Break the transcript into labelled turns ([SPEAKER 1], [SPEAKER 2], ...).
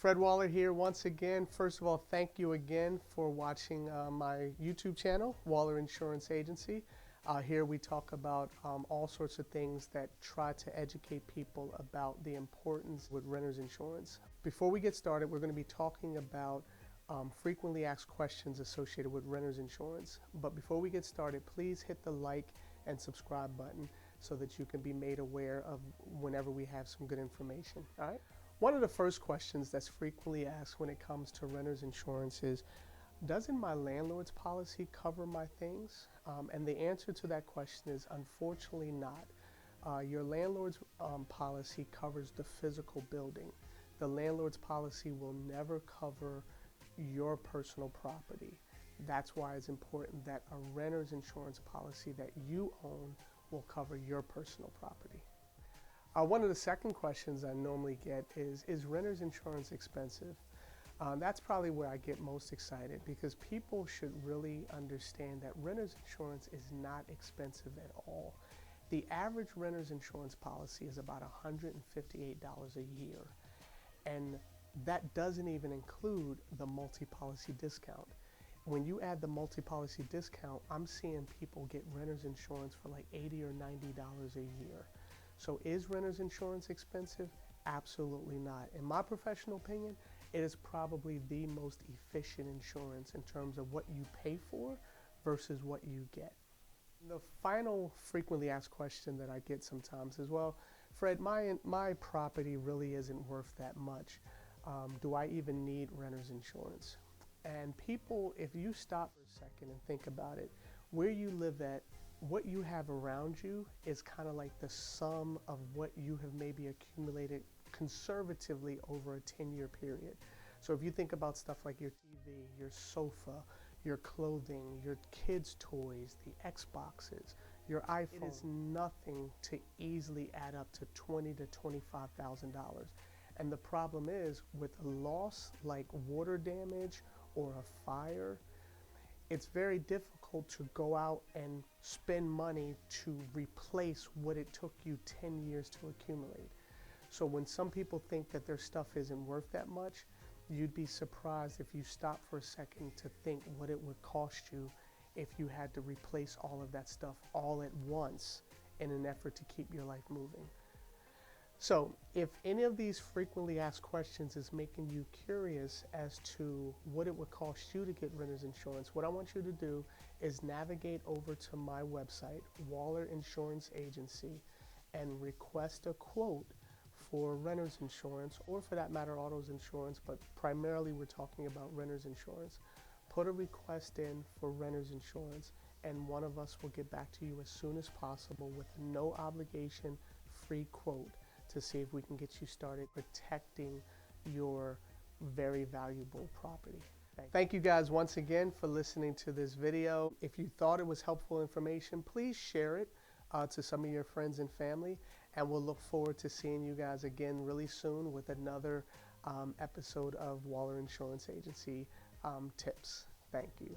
[SPEAKER 1] Fred Waller here once again. First of all, thank you again for watching my YouTube channel, Waller Insurance Agency. Here we talk about all sorts of things that try to educate people about the importance with renter's insurance. Before we get started, we're going to be talking about frequently asked questions associated with renter's insurance. But before we get started, please hit the like and subscribe button so that you can be made aware of whenever we have some good information. All right. One of the first questions that's frequently asked when it comes to renter's insurance is, doesn't my landlord's policy cover my things? And the answer to that question is unfortunately not. Your landlord's policy covers the physical building. The landlord's policy will never cover your personal property. That's why it's important that a renter's insurance policy that you own will cover your personal property. One of the second questions I normally get is renter's insurance expensive? That's probably where I get most excited, because people should really understand that renter's insurance is not expensive at all. The average renter's insurance policy is about $158 a year, and that doesn't even include the multi-policy discount. When you add the multi-policy discount, I'm seeing people get renter's insurance for like $80 or $90 a year. So is renter's insurance expensive? Absolutely not. In my professional opinion, it is probably the most efficient insurance in terms of what you pay for versus what you get. The final frequently asked question that I get sometimes is, well, Fred, my property really isn't worth that much. Do I even need renter's insurance? And people, if you stop for a second and think about it, where you live at, what you have around you is kind of like the sum of what you have maybe accumulated conservatively over a 10-year period. So if you think about stuff like your TV, your sofa, your clothing, your kids' toys, the Xboxes, your iPhone, it is nothing to easily add up to $20,000 to $25,000. And the problem is, with a loss like water damage or a fire, it's very difficult to go out and spend money to replace what it took you 10 years to accumulate. So when some people think that their stuff isn't worth that much, you'd be surprised if you stop for a second to think what it would cost you if you had to replace all of that stuff all at once in an effort to keep your life moving. So if any of these frequently asked questions is making you curious as to what it would cost you to get renter's insurance, what I want you to do is navigate over to my website, Waller Insurance Agency, and request a quote for renter's insurance, or for that matter, autos insurance, but primarily we're talking about renter's insurance. Put a request in for renter's insurance, and one of us will get back to you as soon as possible with no obligation, free quote, to see if we can get you started protecting your very valuable property. Thank you guys once again for listening to this video. If you thought it was helpful information, please share it to some of your friends and family, and we'll look forward to seeing you guys again really soon with another episode of Waller Insurance Agency tips. Thank you.